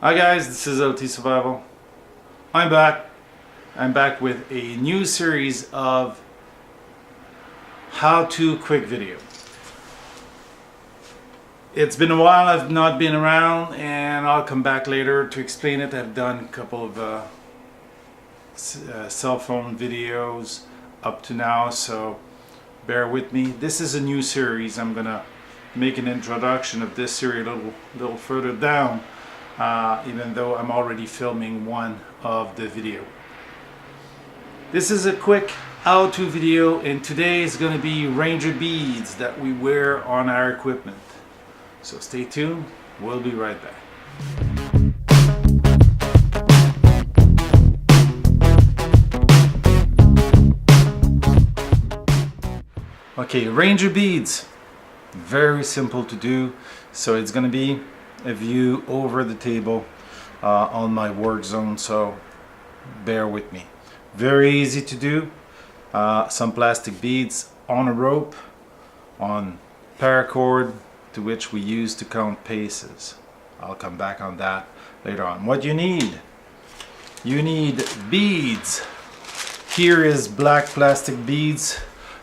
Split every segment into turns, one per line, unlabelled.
Hi guys, this is LT Survival. I'm back. I'm back with a new series of how-to quick video. It's been a while I've not been around, and I'll come back later to explain it. I've done a couple of cell phone videos up to now, so bear with me. This is a new series. I'm gonna make an introduction of this series a little further down, even though I'm already filming one of the video. This is a quick how-to video, and today is going to be Ranger beads that we wear on our equipment. So stay tuned, we'll be right back. Okay, Ranger beads, very simple to do. So it's going to be a view over the table on my work zone, so bear with me. Very easy to do. Some plastic beads on a rope, on paracord, to which we use to count paces. I'll come back on that later on. What you need beads. Here is black plastic beads.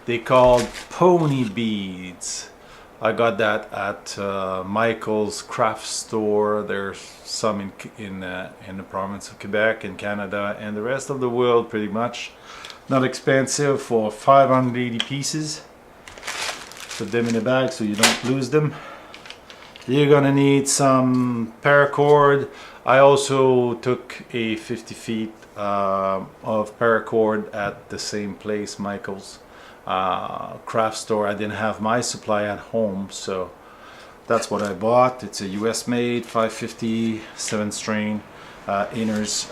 They called pony beads. I got that at Michael's craft store. There's some in the province of Quebec, in Canada, and the rest of the world pretty much. Not expensive, for 580 pieces. Put them in a bag so you don't lose them. You're gonna need some paracord. I also took a 50 feet of paracord at the same place, Michael's craft store. I didn't have my supply at home, so that's what I bought. It's a US made 550 7-string inners.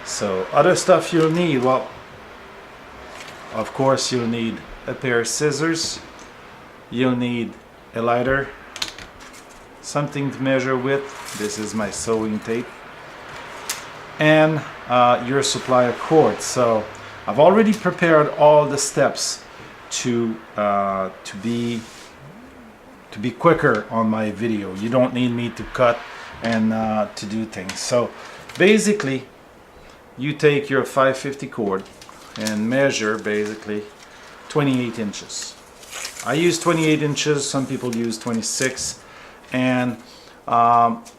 So other stuff you'll need, well, of course you'll need a pair of scissors, you'll need a lighter, something to measure with. This is my sewing tape, and your supply of cord. So I've already prepared all the steps to be quicker on my video. You don't need me to cut and to do things. So basically, you take your 550 cord and measure basically 28 inches. I use 28 inches. Some people use 26, and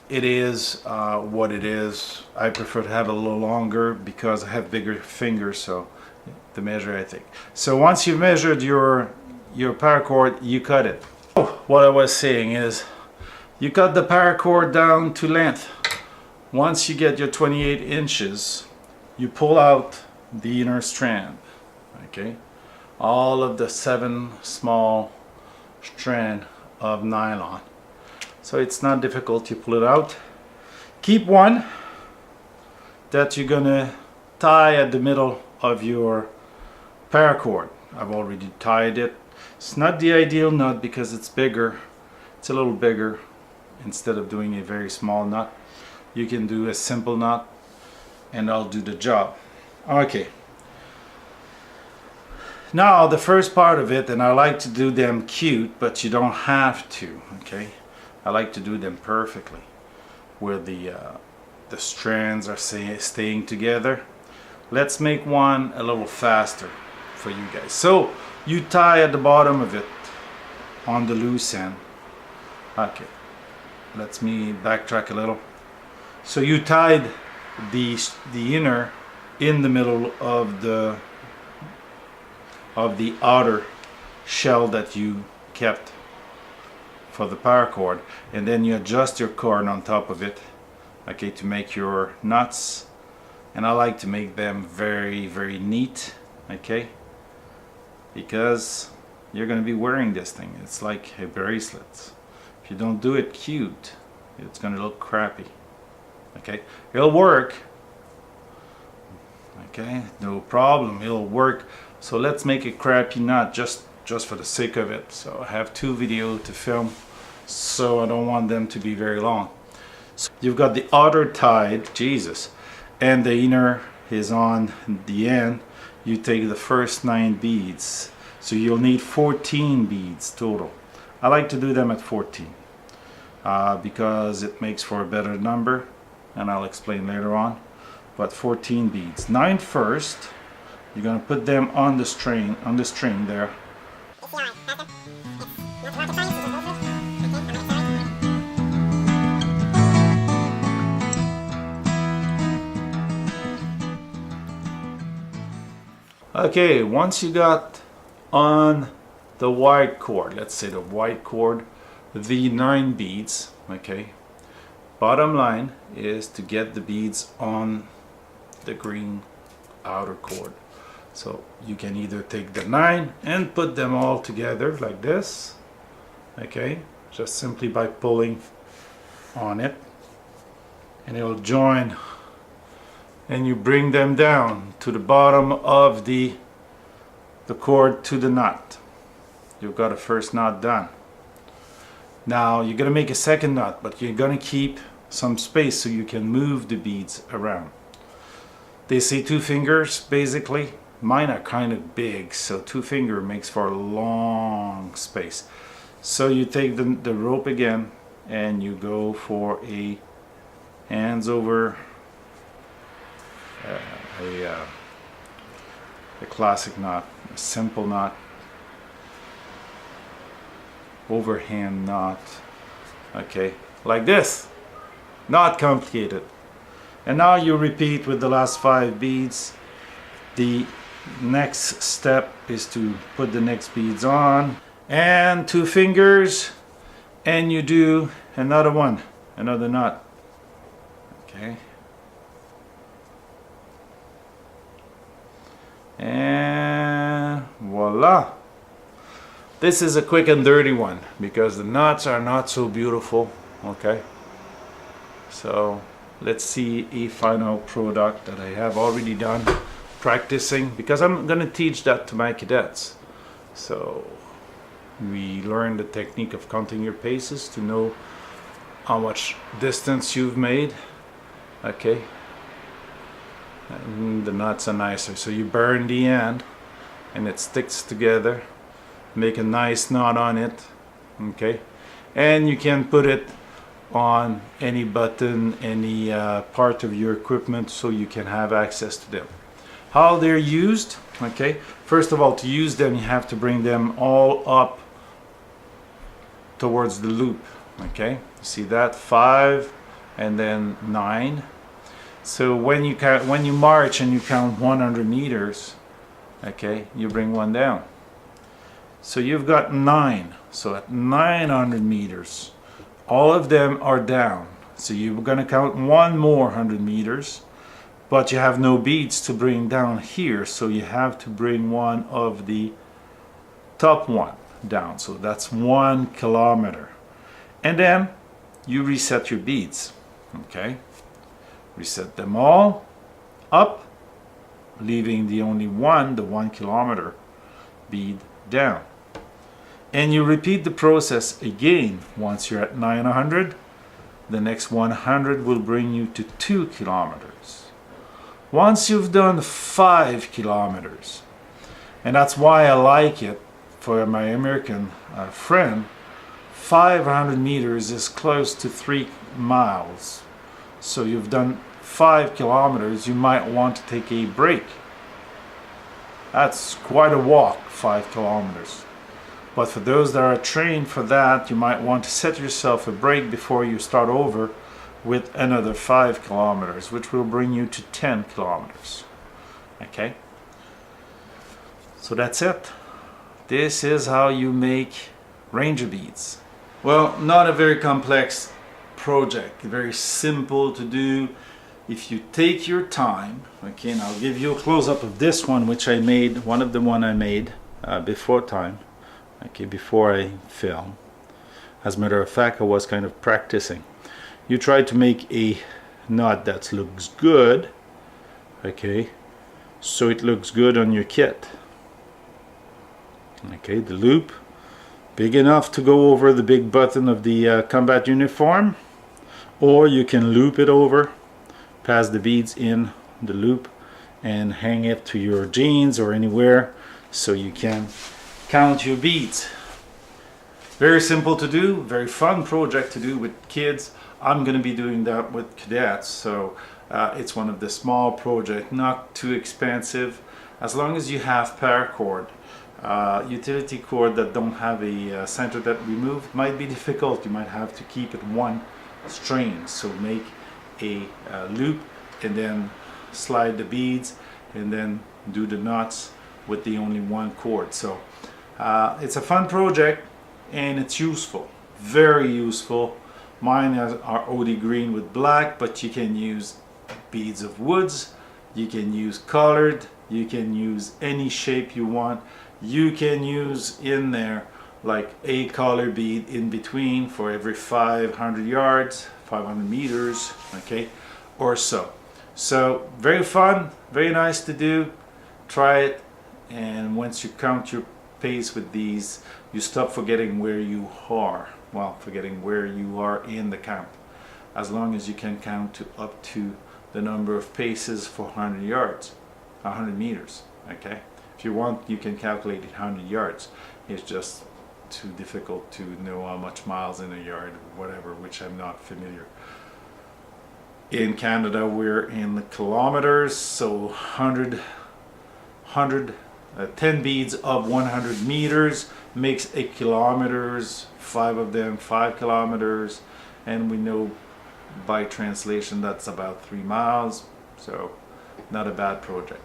it is what it is. I prefer to have a little longer because I have bigger fingers, so the measure I think. So once you've measured your paracord, you cut it. What I was saying is, you cut the paracord down to length. Once you get your 28 inches, you pull out the inner strand. Okay, all of the 7 small strand of nylon. So it's not difficult to pull it out. Keep one that you're gonna tie at the middle of your paracord. I've already tied it. It's not the ideal knot because it's bigger. It's a little bigger. Instead of doing a very small knot, you can do a simple knot, and I'll do the job. Okay. Now the first part of it, and I like to do them cute, but you don't have to. Okay. I like to do them perfectly, where the strands are staying together. Let's make one a little faster for you guys. So you tie at the bottom of it on the loose end. Okay, let me backtrack a little. So you tied the inner in the middle of the outer shell that you kept for the paracord, and then you adjust your cord on top of it, okay, to make your knots. And I like to make them very, very neat, okay, because you're going to be wearing this thing. It's like a bracelet. If you don't do it cute, it's going to look crappy. Okay, it'll work. Okay, no problem, it'll work. So let's make a crappy knot just for the sake of it. So I have 2 videos to film, so I don't want them to be very long. So you've got the outer tied, Jesus, and the inner is on the end. You take the first 9 beads, so you'll need 14 beads total. I like to do them at 14. because it makes for a better number, and I'll explain later on. But 14 beads. 9 first. You're gonna put them on the string there. Okay, once you got on the white cord, let's say the white cord, the 9 beads, okay, bottom line is to get the beads on the green outer cord. So you can either take the 9 and put them all together like this, okay, just simply by pulling on it, and it'll join, and you bring them down to the bottom of the cord to the knot. You've got a first knot done. Now you're gonna make a second knot, but you're gonna keep some space so you can move the beads around. They say 2 fingers basically. Mine are kind of big, so 2 finger makes for a long space. So you take the rope again and you go for a hands over a classic knot, a simple knot, overhand knot, okay, like this, not complicated. And now you repeat with the last 5 beads. The next step is to put the next beads on, and 2 fingers, and you do another one, another knot, okay, and voila. This is a quick and dirty one because the knots are not so beautiful, okay. So let's see a final product that I have already done practicing, because I'm going to teach that to my cadets. So we learn the technique of counting your paces to know how much distance you've made, okay. And the knots are nicer, so you burn the end and it sticks together, make a nice knot on it, okay. And you can put it on any button, any part of your equipment, so you can have access to them. How they're used, okay, first of all, to use them you have to bring them all up towards the loop, okay. You see that? 5 and then 9. So when you count, when you march and you count 100 meters, okay, you bring one down. So you've got 9. So at 900 meters, all of them are down. So you're going to count 1 more 100 meters, but you have no beads to bring down here, so you have to bring one of the top one down. So that's 1 kilometer. And then you reset your beads, okay. Reset them all up, leaving the only one, the 1 kilometer bead down. And you repeat the process again. Once you're at 900, the next 100 will bring you to 2 kilometers. Once you've done 5 kilometers, and that's why I like it for my American friend, 500 meters is close to 3 miles. So you've done 5 kilometers, you might want to take a break. That's quite a walk, 5 kilometers. But for those that are trained for that, you might want to set yourself a break before you start over with another 5 kilometers, which will bring you to 10 kilometers. Okay? So that's it. This is how you make ranger beads. Well, not a very complex project, very simple to do if you take your time. Okay, and I'll give you a close-up of this one, which I made, one of the one I made before time, okay, before I film. As a matter of fact, I was kind of practicing. You try to make a knot that looks good, okay, so it looks good on your kit. Okay, the loop big enough to go over the big button of the combat uniform, or you can loop it over, pass the beads in the loop and hang it to your jeans or anywhere so you can count your beads. Very simple to do, very fun project to do with kids. I'm going to be doing that with cadets, so it's one of the small projects, not too expensive, as long as you have paracord. Utility cord that don't have a center that removed might be difficult. You might have to keep it one string, so make a loop and then slide the beads and then do the knots with the only one cord. So it's a fun project and it's useful, very useful. Mine are OD green with black, but you can use beads of woods, you can use colored, you can use any shape you want. You can use in there like a color bead in between for every 500 yards, 500 meters, okay, or so. So very fun, very nice to do. Try it, and once you count your pace with these, you stop forgetting where you are. Well, forgetting where you are in the count. As long as you can count to up to the number of paces for 100 yards, 100 meters, okay? If you want, you can calculate it 100 yards. It's just too difficult to know how much miles in a yard, whatever, which I'm not familiar. In Canada, we're in the kilometers, so 10 beads of 100 meters makes 8 kilometers, 5 of them 5 kilometers, and we know by translation that's about 3 miles, so not a bad project.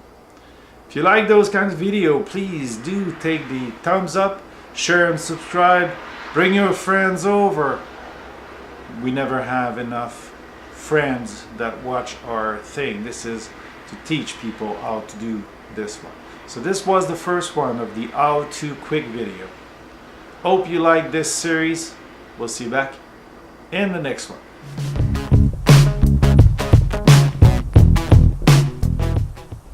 If you like those kinds of video, please do take the thumbs up, share and subscribe, bring your friends over. We never have enough friends that watch our thing. This is to teach people how to do this one. So this was the first one of the how to quick video. Hope you like this series. We'll see you back in the next one.